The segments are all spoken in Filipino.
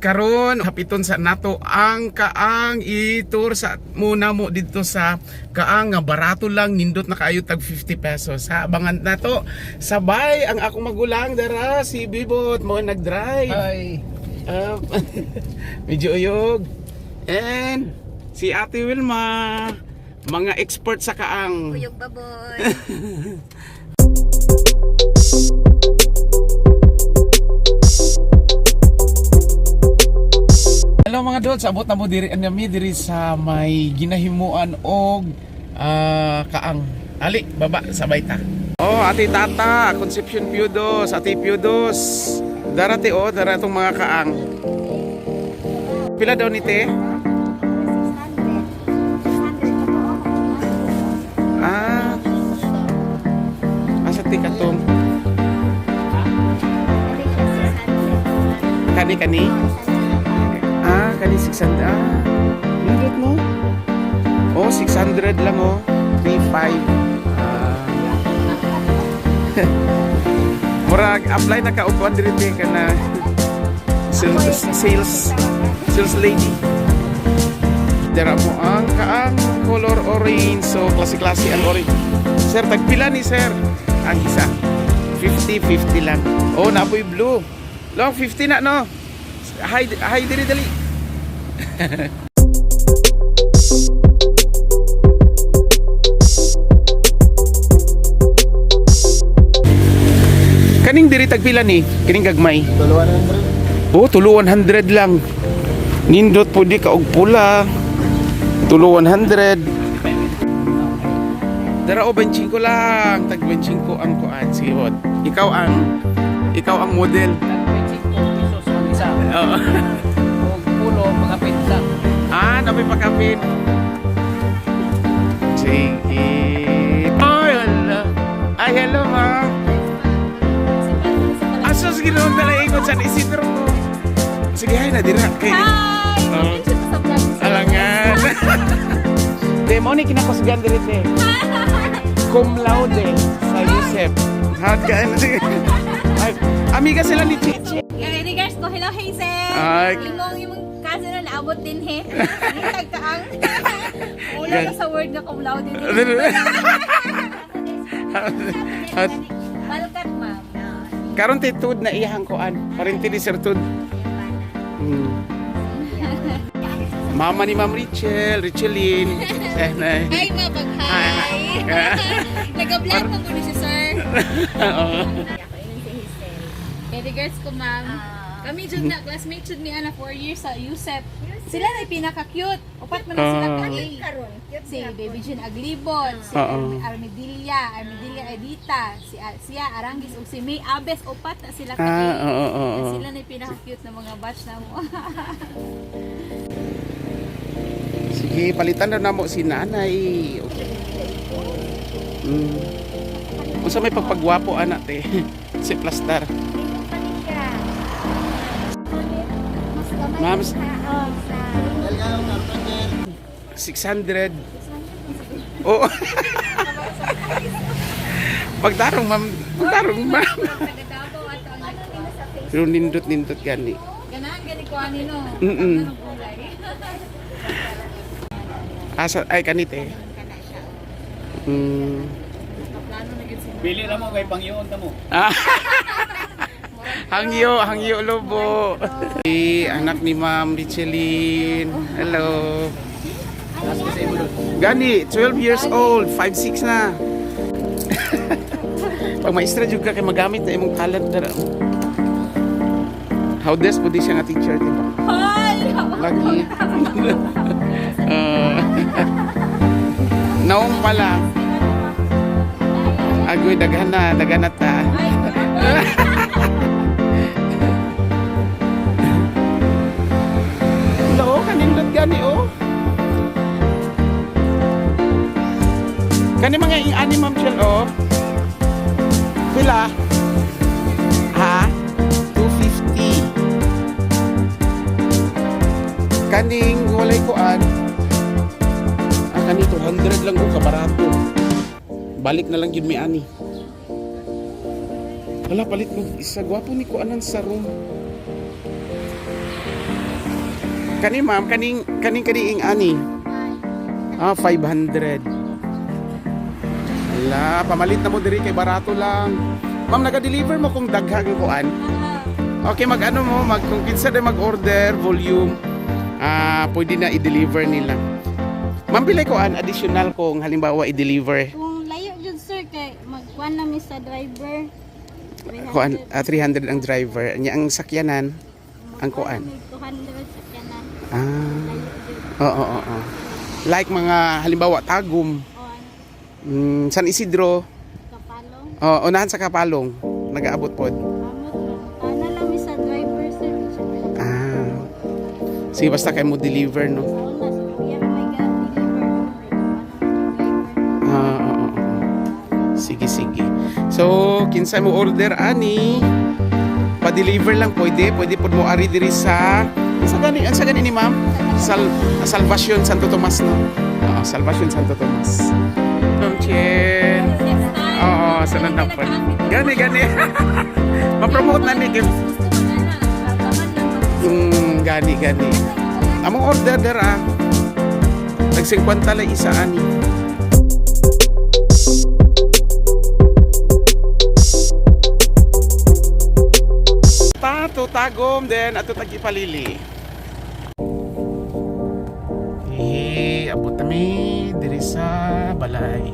karon hapiton sa nato ang kaang itur sa muna mo dito sa kaang nga barato lang nindot na kaayo tag 50 pesos ha. Abangan nato sabay ang akong magulang dara si Bibot mo nag-drive. Hi. Medyo uyog. And si Ate Wilma, mga expert sa kaang. Uyog baboy. Hello mga dol, sabot na mo diri sa may ginahimuan og kaang. Ali, baba sabay ta. Oh, Ate Tata, Concepcion Piudos, Ate Piudos. Darati daratong mga kaang. Pila daw ni te? Asa ti katong? Kani? Kani 600. Nindot mo? Oh, 600 lang oh. 35. Murag apply na ka og quadrite ka na sales lady. Dara mo ang kaang color orange, so klase-klase ang orange. Sir, tagpila ni sir? Ang isa 50 lang. Oh, napoy blue. Long 50 na no. Hi dali. Kaning diri tagpila ni? Kining gagmay. 100. Oh, 100 lang. Nindot po di ka og pula. 100. Dara o 25 lang. Tag 25 ang kuan. Sige, bot. Ikaw ang model. 25 pesos ang isa. Oo. Kung pulo, mga pizza. Napi pagkapin. Sige. Ay, hello ma. Asos ginoon dala ikot sa Isidro ko. Sige, hay na dira kay. Hi! Alangan. Demo ni kinakusgan diri te. Cum laude sa Yusef. Hot ka na sige. Ay, amiga sila ni Chichi. Regards ko, hello Hazel! Ay. Yung kaso na naabot din he. Nitag ka ang ulan na sa word na cum laude din. Balukat ma'am. Karon ti tud na iyang kuan. Parinti ni Sir Tud. Mama ni Ma'am Richelin. Ay, mapag-hi! Nag-vlog mo muna si sir. Oo. Kaya regards ko ma'am. Kami jud na classmate jud ni ana 4 years sa Yusef. Sila na pinaka-cute. Upat man na sila ka si Baby June Aglibon, si Armedilla Edita, siya Aranggis ug si May Abes, upat na sila ka. Sila na pinaka-cute na mga batch na mo. Sige, palitan na namo si nanay. Okay. Unsa may pagpagwapo anak te? Si Plastar. Ma'am, 600. Oh. Pagtarong ma'am. Pero nindot gani. Ganahan gani ko ani no. Asa ay kanite. Pili na mo kay pangyoon ta mo. Hangyo lobo. Anak ni Ma'am Richelin. Hello. Gani, 12 years old, 5'6 na. Pag maestra juga kay magamit na imong talent dara. How des pud siya nga teacher di ba? Hi! Lagi. Naong pala. Agoy daghan na ta. Hello, kanindot gani oh. Kani mga ani ma'am Chel oh. Pila? Ha? 250. Kaning walay kuan. Kani 200 lang ko kabarato. Balik na lang yun may ani. Wala palit mo isa gwapo ni kuanan sa room. Kani ma'am, kaning ani. 500. Ala, pamalit na mo diri kay barato lang. Ma'am, naga-deliver mo kung daghang kuan. Okay, mag-ano mo, kung kinsa na mag-order, volume, pwede na i-deliver nila. Ma'am, pilay ko additional kung halimbawa i-deliver. Kung layo jud sir kay magkuan na mi sa driver. Kuan 300 ang driver. Nya ang sakyanan, ang kuan. 200 sa kanan. Oo. Like mga halimbawa Tagum, O San Isidro, kapalong. unahan sa Kapalong, nag-aabot pod. Amot na lang mi sa driver sir. Sige, basta kayo mo deliver, no? Sa una sa kuya may ga-deliver. Sige. So, kinsa mo order ani, pa-deliver lang pwede pod mo ari diri sa sa gani ni ma'am? Salvacion Santo Tomas, no? Salvacion Santo Tomas. Ma'am Chen. Oo, sunod na po. Gani. Ma-promote na ni Kim. Gani. Among order dara. Nag-50 lang isa ani. Tagom then ato tagipalili. Abot kami diri sa balay.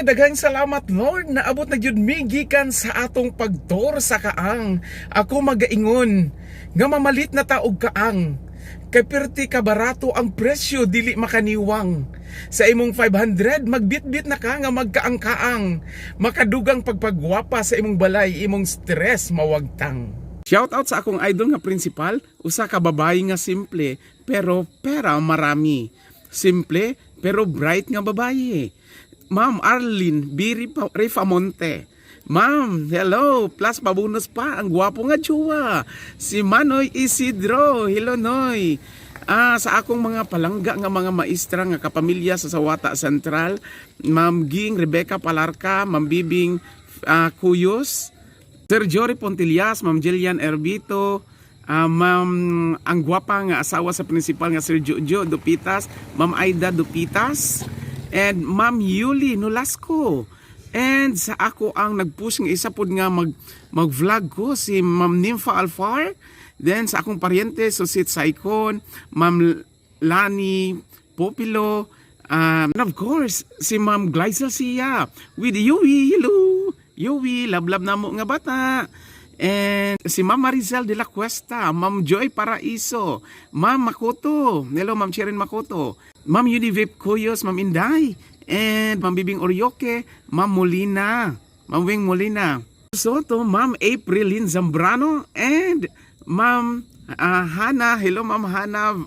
Daghang salamat Lord na abot na jud mi gikan sa atong pagtor sa kaang. Ako magaingon nga mamalit na ta og kaang. Kay perti ka barato ang presyo dili makaniwang. Sa imong 500 magbitbit na ka nga magkaang-kaang. Makadugang pagpagwapa sa imong balay, imong stress mawagtang. Shout out sa akong idol nga principal, usa ka babae nga simple pero pera marami. Simple pero bright nga babae. Ma'am Arlene Rifamonte. Ma'am, hello, plus pabonus pa ang gwapo nga tsuwa. Si Manoy Isidro, hello Noy. Sa akong mga palangga nga mga maestra nga kapamilya sa Sawata Central, Ma'am Ging Rebecca Palarca, Ma'am Bibing Cuyos, Sir Jory Pontillas, Ma'am Jillian Erbito, Ma'am ang gwapa nga asawa sa principal nga Sir Jojo Dupitas, Ma'am Aida Dupitas, and Ma'am Yuli Nolasco. And sa ako ang nag-push nga isa pod nga mag-vlog ko si Ma'am Nympha Alfar. Then sa akong paryente Susit Saicon, Ma'am Lani Popilo, and of course si Ma'am Glyzel Sia with Yui. Hello Yui, love na mo nga bata. And si Ma'am Maricel de la Cuesta, Ma'am Joy Paraiso, Ma'am Makoto, hello Ma'am Cherin Makoto, Ma'am Univip Cuyos, Ma'am Inday, and Ma'am Bibing Orioke, Ma'am Molina, Ma'am Wing Molina, Soto, Ma'am Aprilin Zambrano, and Ma'am Hana, hello Ma'am Hana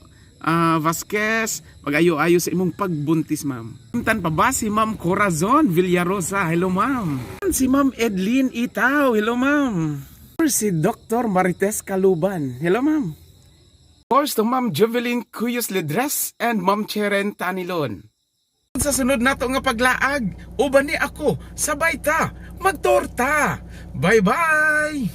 Vasquez, pag-ayo-ayo sa imong pagbuntis ma'am. Tan pa ba si Ma'am Corazon Villarosa, hello ma'am. Si Ma'am Edlin Itaw, hello ma'am. Si Dr. Marites Kaluban, hello ma'am. Of course to Ma'am Jovelyn Cuyos Ledres and Ma'am Cheren Tanilon. Sa sunod nato nga paglaag, uban ni ako, sabay ta, magtorta. Bye-bye!